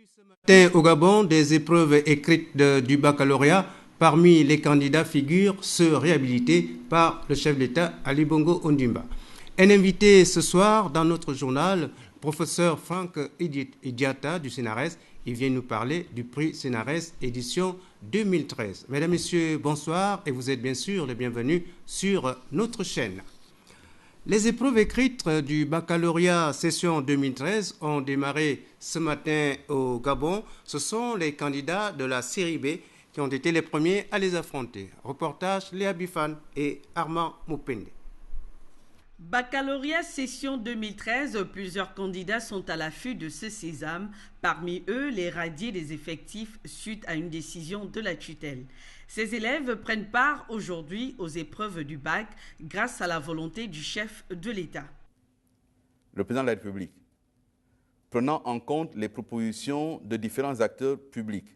Ce matin au Gabon, des épreuves écrites du baccalauréat. Parmi les candidats figurent ceux réhabilités par le chef d'État Ali Bongo Ondimba. Un invité ce soir dans notre journal, professeur Franck Idiata du CNRS. Il vient nous parler du prix CNRS édition 2013. Mesdames, Messieurs, bonsoir et vous êtes bien sûr les bienvenus sur notre chaîne. Les épreuves écrites du baccalauréat session 2013 ont démarré ce matin au Gabon. Ce sont les candidats de la série B qui ont été les premiers à les affronter. Reportage Léa Bifan et Armand Moupende. Baccalauréat session 2013, plusieurs candidats sont à l'affût de ce sésame. Parmi eux, les radiés des effectifs suite à une décision de la tutelle. Ces élèves prennent part aujourd'hui aux épreuves du bac grâce à la volonté du chef de l'État. Le président de la République, prenant en compte les propositions de différents acteurs publics,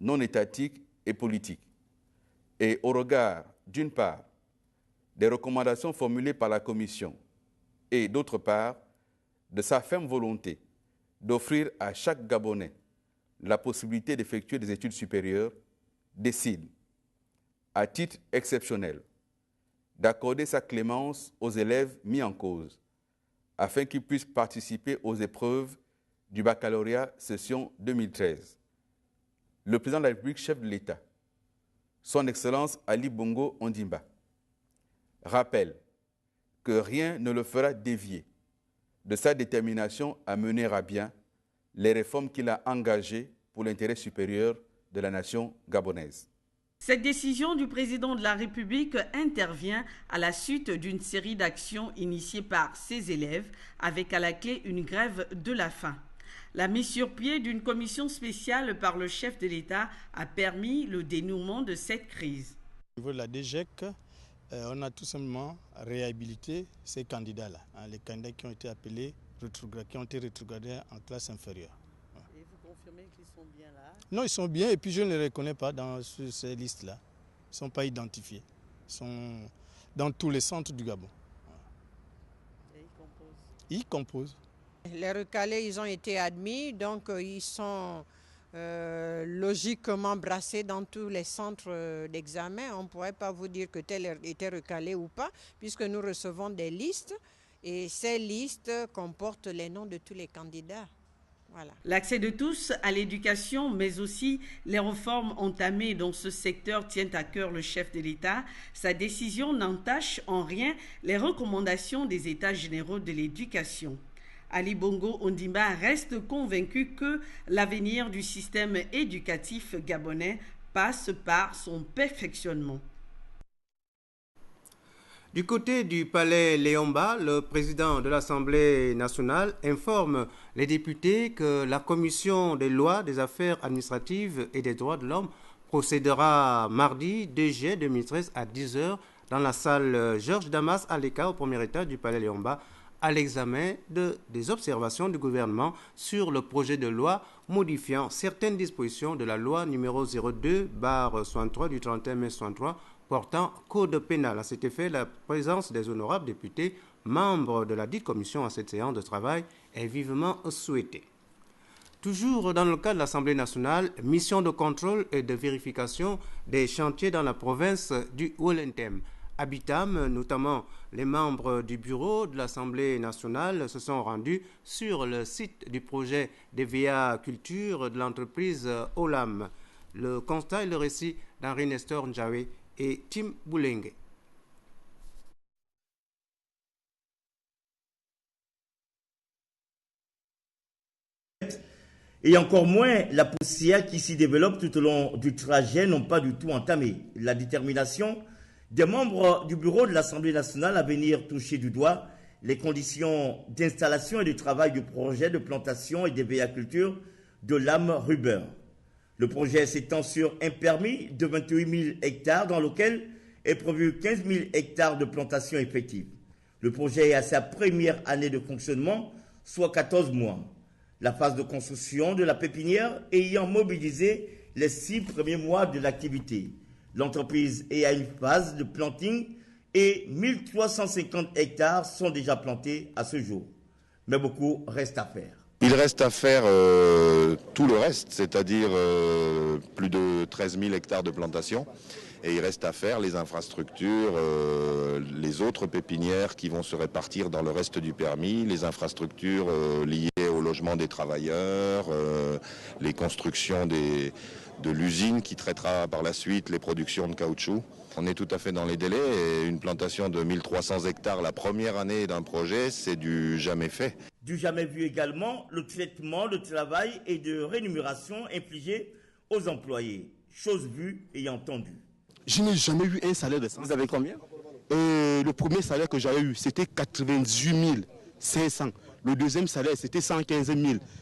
non étatiques et politiques, et au regard, d'une part, des recommandations formulées par la Commission et, d'autre part, de sa ferme volonté d'offrir à chaque Gabonais la possibilité d'effectuer des études supérieures, décide, à titre exceptionnel, d'accorder sa clémence aux élèves mis en cause afin qu'ils puissent participer aux épreuves du baccalauréat session 2013. Le président de la République, chef de l'État, son Excellence Ali Bongo Ondimba, rappelle que rien ne le fera dévier de sa détermination à mener à bien les réformes qu'il a engagées pour l'intérêt supérieur de la nation gabonaise. Cette décision du président de la République intervient à la suite d'une série d'actions initiées par ses élèves, avec à la clé une grève de la faim. La mise sur pied d'une commission spéciale par le chef de l'État a permis le dénouement de cette crise. Au niveau de la DGEC, on a tout simplement réhabilité ces candidats-là, les candidats qui ont été appelés, qui ont été rétrogradés en classe inférieure. Et vous confirmez qu'ils sont bien là? Non, ils sont bien et puis je ne les reconnais pas dans ces listes-là. Ils ne sont pas identifiés. Ils sont dans tous les centres du Gabon. Et ils composent? Ils composent. Les recalés, ils ont été admis, donc ils sont logiquement brassés dans tous les centres d'examen. On ne pourrait pas vous dire que tel était recalé ou pas, puisque nous recevons des listes et ces listes comportent les noms de tous les candidats. Voilà. L'accès de tous à l'éducation, mais aussi les réformes entamées dans ce secteur tiennent à cœur le chef de l'État. Sa décision n'entache en rien les recommandations des États généraux de l'éducation. Ali Bongo Ondimba reste convaincu que l'avenir du système éducatif gabonais passe par son perfectionnement. Du côté du palais Léomba, le président de l'Assemblée nationale informe les députés que la commission des lois, des affaires administratives et des droits de l'homme procédera mardi 2 juillet 2013 à 10h dans la salle Georges Damas Aleka au premier étage du palais Léomba à l'examen des observations du gouvernement sur le projet de loi modifiant certaines dispositions de la loi numéro 02/63 du 31 mai 63 portant code pénal. À cet effet, la présence des honorables députés membres de la dite commission à cette séance de travail est vivement souhaitée. Toujours dans le cadre de l'Assemblée nationale, mission de contrôle et de vérification des chantiers dans la province du Wollentem. Habitam, notamment les membres du bureau de l'Assemblée nationale, se sont rendus sur le site du projet d'EVA Culture de l'entreprise Olam. Le constat et le récit d'Henri Nestor Njawe et Tim Boulenge. Et encore moins la poussière qui s'y développe tout au long du trajet n'ont pas du tout entamé. La détermination des membres du bureau de l'Assemblée nationale à venir toucher du doigt les conditions d'installation et de travail du projet de plantation et d'évéaculture de l'âme Ruber. Le projet s'étend sur un permis de 28 000 hectares dans lequel est prévu 15 000 hectares de plantation effective. Le projet est à sa première année de fonctionnement, soit 14 mois. La phase de construction de la pépinière ayant mobilisé les 6 premiers mois de l'activité. L'entreprise est à une phase de planting et 1350 hectares sont déjà plantés à ce jour. Mais beaucoup reste à faire. Il reste à faire tout le reste, c'est-à-dire plus de 13 000 hectares de plantation. Et il reste à faire les infrastructures, les autres pépinières qui vont se répartir dans le reste du permis, les infrastructures liées au logement des travailleurs, les constructions de l'usine qui traitera par la suite les productions de caoutchouc. On est tout à fait dans les délais et une plantation de 1300 hectares la première année d'un projet, c'est du jamais fait. Du jamais vu également le traitement de travail et de rémunération infligé aux employés. Chose vue et entendue. Je n'ai jamais eu un salaire de 100. Vous avez combien? Le premier salaire que j'avais eu, c'était 98 500. Le deuxième salaire, c'était 115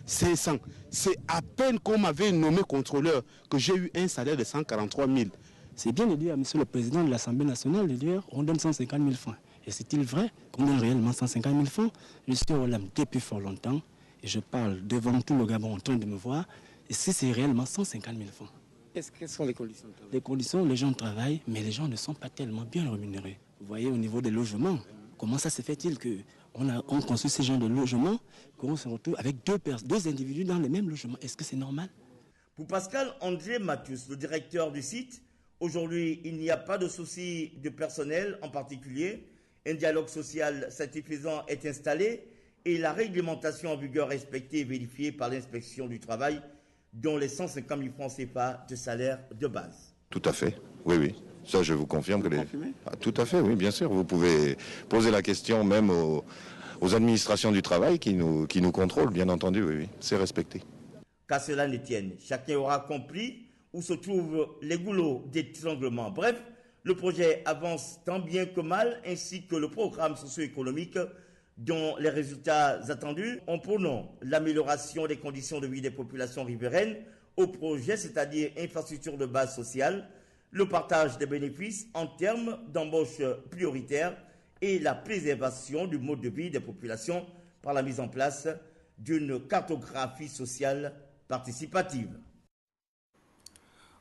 500. C'est à peine qu'on m'avait nommé contrôleur que j'ai eu un salaire de 143 000. C'est bien de dire à M. le Président de l'Assemblée nationale de dire on donne 150 000 francs. Et c'est-il vrai qu'on donne réellement 150 000 francs? Je suis au LAM depuis fort longtemps et je parle devant tout le Gabon en train de me voir. Et si c'est réellement 150 000 francs. Quelles sont les conditions de travail? Les conditions, les gens travaillent, mais les gens ne sont pas tellement bien rémunérés. Vous voyez, au niveau des logements, comment ça se fait-il qu'on construit ces genres de logements, qu'on se retrouve avec deux individus dans le même logement? Est-ce que c'est normal? Pour Pascal-André Mathius, le directeur du site, aujourd'hui, il n'y a pas de souci de personnel en particulier. Un dialogue social satisfaisant est installé et la réglementation en vigueur respectée et vérifiée par l'inspection du travail, dont les 150 000 francs CFA de salaire de base. Tout à fait, oui, oui. Ça, je vous confirme que tout à fait, oui, bien sûr. Vous pouvez poser la question même aux administrations du travail qui nous contrôlent, bien entendu, oui, oui. C'est respecté. Qu'à cela ne tienne, chacun aura compris où se trouvent les goulots d'étranglement. Bref, le projet avance tant bien que mal, ainsi que le programme socio-économique dont les résultats attendus ont pour nom l'amélioration des conditions de vie des populations riveraines au projet, c'est-à-dire infrastructure de base sociale, le partage des bénéfices en termes d'embauche prioritaire et la préservation du mode de vie des populations par la mise en place d'une cartographie sociale participative.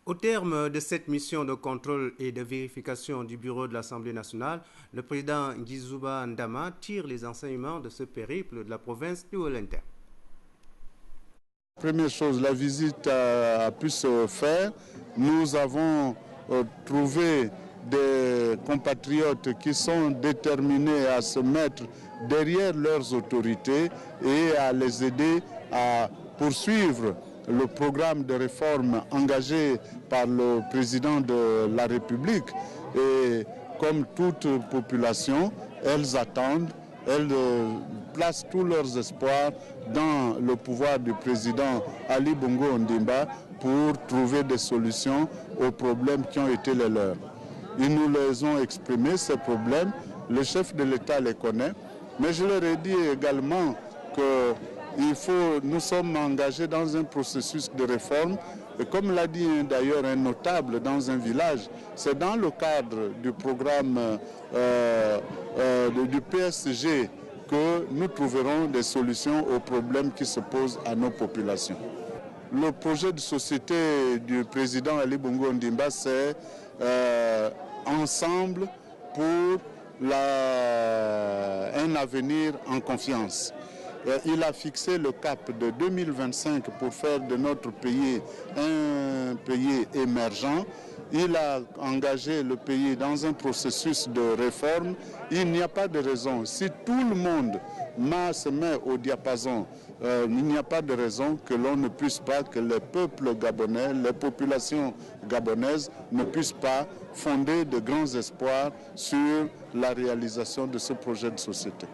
Au terme de cette mission de contrôle et de vérification du bureau de l'Assemblée nationale, le président Ngizouba Ndama tire les enseignements de ce périple de la province du Haut-Linterne. Première chose, la visite a pu se faire. Nous avons trouvé des compatriotes qui sont déterminés à se mettre derrière leurs autorités et à les aider à poursuivre le programme de réforme engagé par le président de la République. Et comme toute population, elles attendent, elles placent tous leurs espoirs dans le pouvoir du président Ali Bongo Ondimba pour trouver des solutions aux problèmes qui ont été les leurs. Ils nous les ont exprimés, ces problèmes. Le chef de l'État les connaît. Mais je leur ai dit également que nous sommes engagés dans un processus de réforme. Et comme l'a dit d'ailleurs un notable dans un village, c'est dans le cadre du programme du PSG que nous trouverons des solutions aux problèmes qui se posent à nos populations. Le projet de société du président Ali Bongo Ondimba, c'est ensemble pour un avenir en confiance. Il a fixé le cap de 2025 pour faire de notre pays un pays émergent. Il a engagé le pays dans un processus de réforme. Il n'y a pas de raison. Si tout le monde se met au diapason, il n'y a pas de raison que l'on ne puisse pas, que les peuples gabonais, les populations gabonaises ne puissent pas fonder de grands espoirs sur la réalisation de ce projet de société.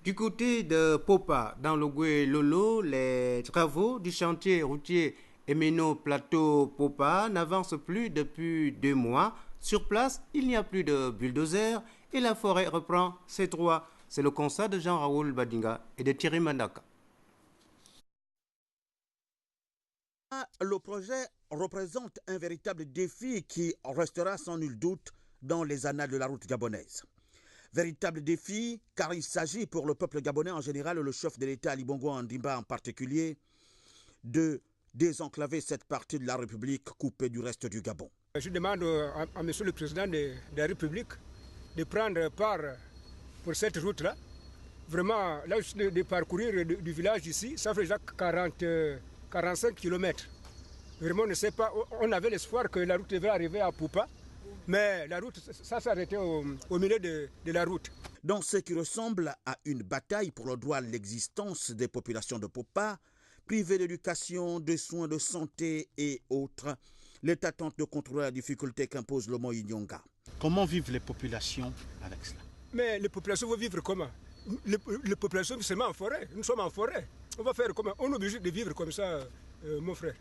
Du côté de Popa, dans le Goué-Lolo, les travaux du chantier routier Emeno Plateau Popa n'avancent plus depuis 2 mois. Sur place, il n'y a plus de bulldozer et la forêt reprend ses droits. C'est le constat de Jean-Raoul Badinga et de Thierry Mandaka. Le projet représente un véritable défi qui restera sans nul doute dans les annales de la route gabonaise. Véritable défi car il s'agit pour le peuple gabonais en général et le chef de l'État Ali Bongo Ondimba en particulier de désenclaver cette partie de la République coupée du reste du Gabon. Je demande à M. le Président de la République de prendre part pour cette route-là vraiment, là, de parcourir du village ici, ça fait déjà 45 km. Vraiment, on ne sait pas, on avait l'espoir que la route devait arriver à Poupa, mais la route, ça s'est arrêté au milieu de la route. Dans ce qui ressemble à une bataille pour le droit à l'existence des populations de Poupa, privées d'éducation, de soins de santé et autres, l'État tente de contrôler la difficulté qu'impose le mont Inyonga. Comment vivent les populations avec cela? Mais les populations vont vivre comment? Les populations vivent seulement en forêt. Nous sommes en forêt. On va faire comment? On est obligé de vivre comme ça, mon frère.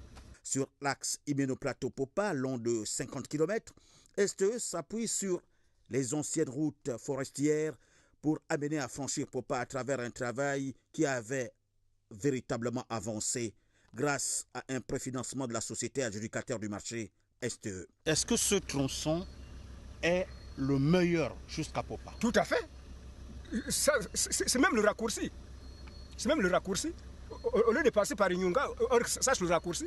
Sur l'axe Imeno-Plateau-Popa, long de 50 km, STE s'appuie sur les anciennes routes forestières pour amener à franchir Popa à travers un travail qui avait véritablement avancé grâce à un préfinancement de la société adjudicataire du marché STE. Est-ce que ce tronçon est le meilleur jusqu'à Popa? Tout à fait. C'est même le raccourci. C'est même le raccourci. Au lieu de passer par Inyonga, ça c'est le raccourci.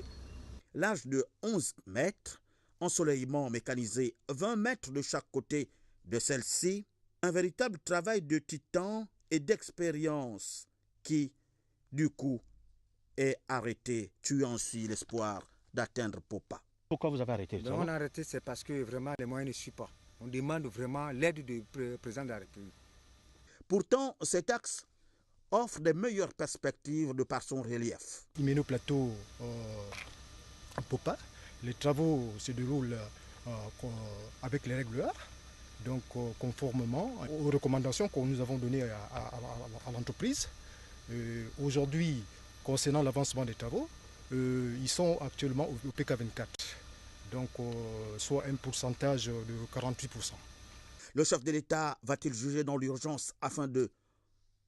Large de 11 mètres, ensoleillement mécanisé 20 mètres de chaque côté de celle-ci, un véritable travail de titan et d'expérience qui, du coup, est arrêté, tuant ainsi l'espoir d'atteindre Popa. Pourquoi vous avez arrêté? On a arrêté, c'est parce que vraiment les moyens ne suivent pas. On demande vraiment l'aide du président de la République. Pourtant, cet axe offre des meilleures perspectives de par son relief. Imeno Plateau Popa, les travaux se déroulent avec les règles d'art, donc conformément aux recommandations que nous avons données à l'entreprise. Aujourd'hui, concernant l'avancement des travaux, ils sont actuellement au PK24, donc soit un pourcentage de 48%. Le chef de l'État va-t-il juger dans l'urgence afin de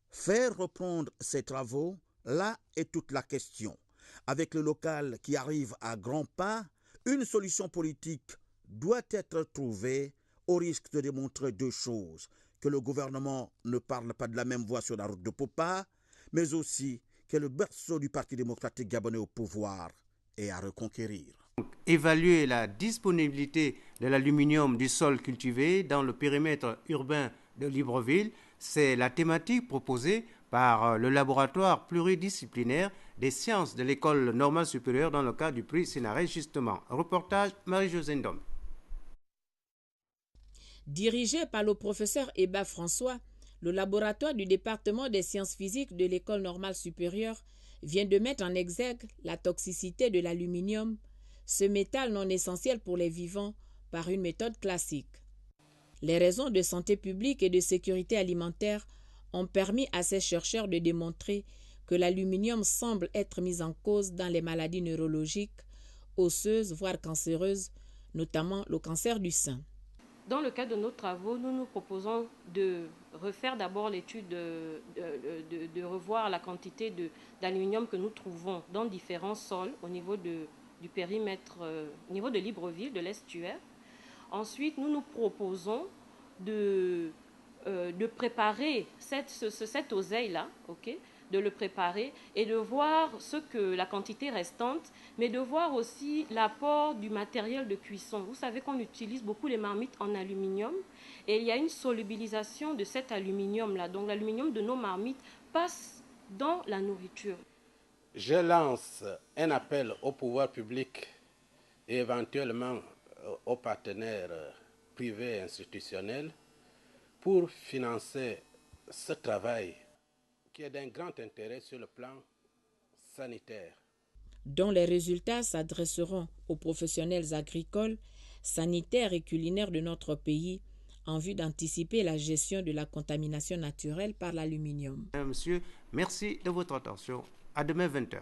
faire reprendre ces travaux? Là est toute la question. Avec le local qui arrive à grands pas, une solution politique doit être trouvée au risque de démontrer deux choses. Que le gouvernement ne parle pas de la même voix sur la route de Popa, mais aussi que le berceau du Parti démocratique gabonais au pouvoir est à reconquérir. Évaluer la disponibilité de l'aluminium du sol cultivé dans le périmètre urbain de Libreville, c'est la thématique proposée par le laboratoire pluridisciplinaire des sciences de l'école normale supérieure dans le cadre du prix Sénarès justement. Reportage Marie-Josée Ndom. Dirigé par le professeur Eba François, le laboratoire du département des sciences physiques de l'école normale supérieure vient de mettre en exergue la toxicité de l'aluminium, ce métal non essentiel pour les vivants, par une méthode classique. Les raisons de santé publique et de sécurité alimentaire ont permis à ces chercheurs de démontrer que l'aluminium semble être mis en cause dans les maladies neurologiques, osseuses, voire cancéreuses, notamment le cancer du sein. Dans le cadre de nos travaux, nous nous proposons de refaire d'abord l'étude, de revoir la quantité d'aluminium que nous trouvons dans différents sols au niveau du périmètre, au niveau de Libreville, de l'estuaire. Ensuite, nous nous proposons de préparer cette oseille-là, de le préparer et de voir ce que la quantité restante, mais de voir aussi l'apport du matériel de cuisson. Vous savez qu'on utilise beaucoup les marmites en aluminium et il y a une solubilisation de cet aluminium-là. Donc l'aluminium de nos marmites passe dans la nourriture. Je lance un appel au pouvoir public et éventuellement aux partenaires privés et institutionnels pour financer ce travail qui est d'un grand intérêt sur le plan sanitaire. Dont les résultats s'adresseront aux professionnels agricoles, sanitaires et culinaires de notre pays en vue d'anticiper la gestion de la contamination naturelle par l'aluminium. Monsieur, merci de votre attention. À demain 20h.